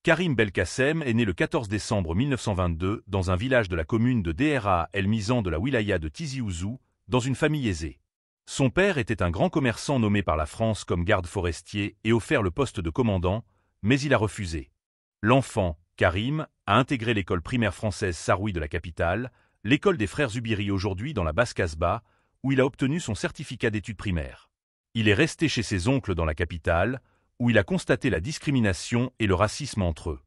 Karim Belkacem est né le 14 décembre 1922 dans un village de la commune de Dera El Mizan de la wilaya de Tizi Ouzou, dans une famille aisée. Son père était un grand commerçant nommé par la France comme garde forestier et offert le poste de commandant, mais il a refusé. L'enfant, Karim, a intégré l'école primaire française Saroui de la capitale, l'école des frères Zubiri aujourd'hui dans la Basse-Casbah, où il a obtenu son certificat d'études primaires. Il est resté chez ses oncles dans la capitale, où il a constaté la discrimination et le racisme entre eux.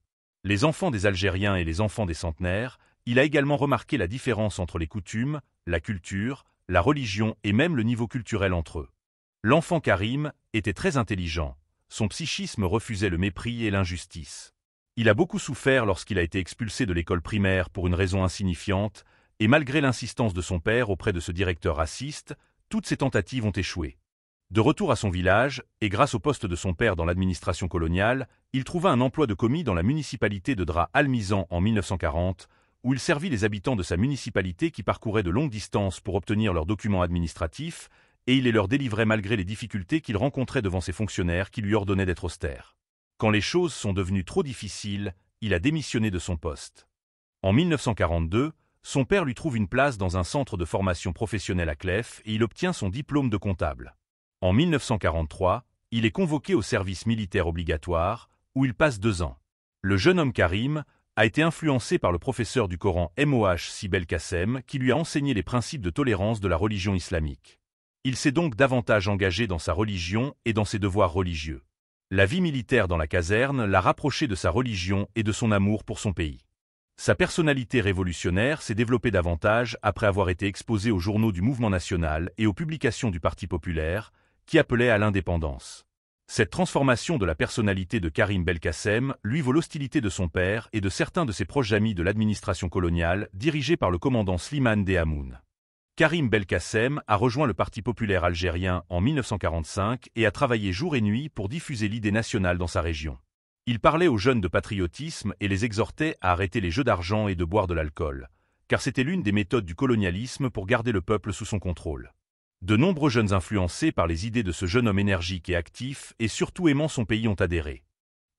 Les enfants des Algériens et les enfants des centenaires, il a également remarqué la différence entre les coutumes, la culture, la religion et même le niveau culturel entre eux. L'enfant Karim était très intelligent, son psychisme refusait le mépris et l'injustice. Il a beaucoup souffert lorsqu'il a été expulsé de l'école primaire pour une raison insignifiante, et malgré l'insistance de son père auprès de ce directeur raciste, toutes ses tentatives ont échoué. De retour à son village, et grâce au poste de son père dans l'administration coloniale, il trouva un emploi de commis dans la municipalité de Dra Al-Mizan en 1940, où il servit les habitants de sa municipalité qui parcouraient de longues distances pour obtenir leurs documents administratifs, et il les leur délivrait malgré les difficultés qu'il rencontrait devant ses fonctionnaires qui lui ordonnaient d'être austères. Quand les choses sont devenues trop difficiles, il a démissionné de son poste. En 1942, son père lui trouve une place dans un centre de formation professionnelle à Clef et il obtient son diplôme de comptable. En 1943, il est convoqué au service militaire obligatoire, où il passe 2 ans. Le jeune homme Karim a été influencé par le professeur du Coran Moh Si Belkacem qui lui a enseigné les principes de tolérance de la religion islamique. Il s'est donc davantage engagé dans sa religion et dans ses devoirs religieux. La vie militaire dans la caserne l'a rapproché de sa religion et de son amour pour son pays. Sa personnalité révolutionnaire s'est développée davantage après avoir été exposé aux journaux du mouvement national et aux publications du Parti populaire, qui appelait à l'indépendance. Cette transformation de la personnalité de Karim Belkacem lui vaut l'hostilité de son père et de certains de ses proches amis de l'administration coloniale dirigée par le commandant Slimane Dehamoun. Karim Belkacem a rejoint le Parti populaire algérien en 1945 et a travaillé jour et nuit pour diffuser l'idée nationale dans sa région. Il parlait aux jeunes de patriotisme et les exhortait à arrêter les jeux d'argent et de boire de l'alcool, car c'était l'une des méthodes du colonialisme pour garder le peuple sous son contrôle. De nombreux jeunes influencés par les idées de ce jeune homme énergique et actif et surtout aimant son pays ont adhéré.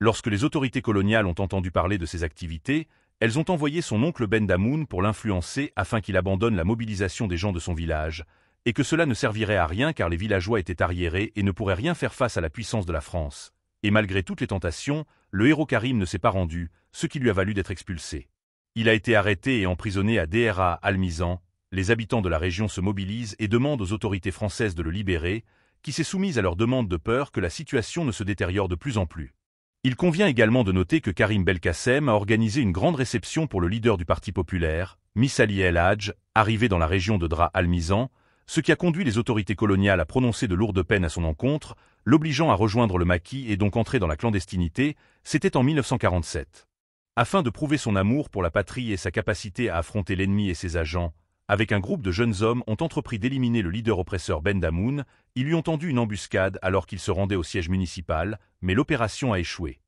Lorsque les autorités coloniales ont entendu parler de ses activités, elles ont envoyé son oncle Ben Damoun pour l'influencer afin qu'il abandonne la mobilisation des gens de son village, et que cela ne servirait à rien car les villageois étaient arriérés et ne pourraient rien faire face à la puissance de la France. Et malgré toutes les tentations, le héros Karim ne s'est pas rendu, ce qui lui a valu d'être expulsé. Il a été arrêté et emprisonné à Dera Al-Mizan. Les habitants de la région se mobilisent et demandent aux autorités françaises de le libérer, qui s'est soumise à leur demande de peur que la situation ne se détériore de plus en plus. Il convient également de noter que Karim Belkacem a organisé une grande réception pour le leader du Parti populaire, Missali El Hadj, arrivé dans la région de Dra Al-Mizan, ce qui a conduit les autorités coloniales à prononcer de lourdes peines à son encontre, l'obligeant à rejoindre le maquis et donc entrer dans la clandestinité, c'était en 1947. Afin de prouver son amour pour la patrie et sa capacité à affronter l'ennemi et ses agents, avec un groupe de jeunes hommes ont entrepris d'éliminer le leader oppresseur Ben Damoun, ils lui ont tendu une embuscade alors qu'il se rendait au siège municipal, mais l'opération a échoué.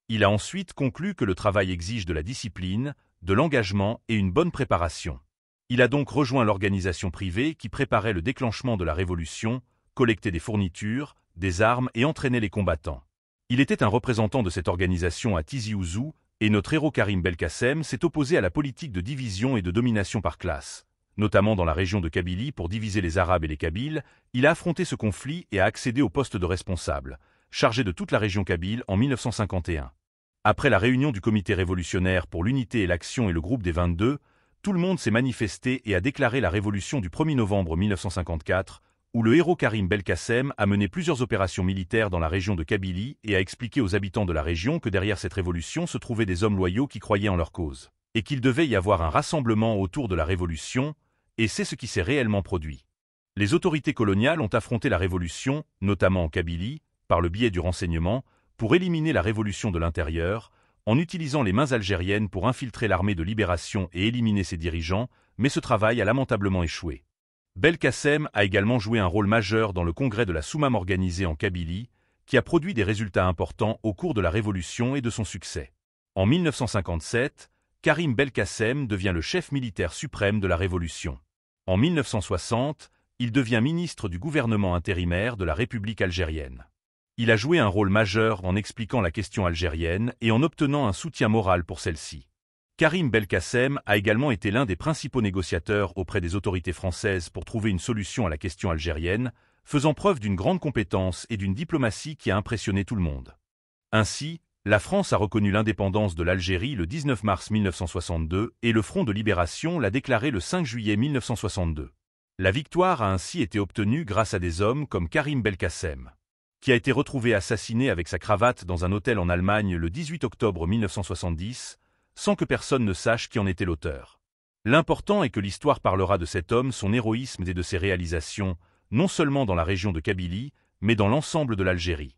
Il a ensuite conclu que le travail exige de la discipline, de l'engagement et une bonne préparation. Il a donc rejoint l'organisation privée qui préparait le déclenchement de la révolution, collectait des fournitures, des armes et entraînait les combattants. Il était un représentant de cette organisation à Tizi Ouzou, et notre héros Karim Belkacem s'est opposé à la politique de division et de domination par classe. Notamment dans la région de Kabylie pour diviser les Arabes et les Kabyles, il a affronté ce conflit et a accédé au poste de responsable, chargé de toute la région kabyle en 1951. Après la réunion du comité révolutionnaire pour l'unité et l'action et le groupe des 22, tout le monde s'est manifesté et a déclaré la révolution du 1er novembre 1954, où le héros Karim Belkacem a mené plusieurs opérations militaires dans la région de Kabylie et a expliqué aux habitants de la région que derrière cette révolution se trouvaient des hommes loyaux qui croyaient en leur cause, et qu'il devait y avoir un rassemblement autour de la révolution, et c'est ce qui s'est réellement produit. Les autorités coloniales ont affronté la révolution, notamment en Kabylie, par le biais du renseignement, pour éliminer la révolution de l'intérieur, en utilisant les mains algériennes pour infiltrer l'armée de libération et éliminer ses dirigeants, mais ce travail a lamentablement échoué. Belkacem a également joué un rôle majeur dans le congrès de la Soumam organisé en Kabylie, qui a produit des résultats importants au cours de la révolution et de son succès. En 1957, Karim Belkacem devient le chef militaire suprême de la révolution. En 1960, il devient ministre du gouvernement intérimaire de la République algérienne. Il a joué un rôle majeur en expliquant la question algérienne et en obtenant un soutien moral pour celle-ci. Karim Belkacem a également été l'un des principaux négociateurs auprès des autorités françaises pour trouver une solution à la question algérienne, faisant preuve d'une grande compétence et d'une diplomatie qui a impressionné tout le monde. Ainsi, la France a reconnu l'indépendance de l'Algérie le 19 mars 1962 et le Front de libération l'a déclaré le 5 juillet 1962. La victoire a ainsi été obtenue grâce à des hommes comme Karim Belkacem, qui a été retrouvé assassiné avec sa cravate dans un hôtel en Allemagne le 18 octobre 1970, sans que personne ne sache qui en était l'auteur. L'important est que l'histoire parlera de cet homme, son héroïsme et de ses réalisations, non seulement dans la région de Kabylie, mais dans l'ensemble de l'Algérie.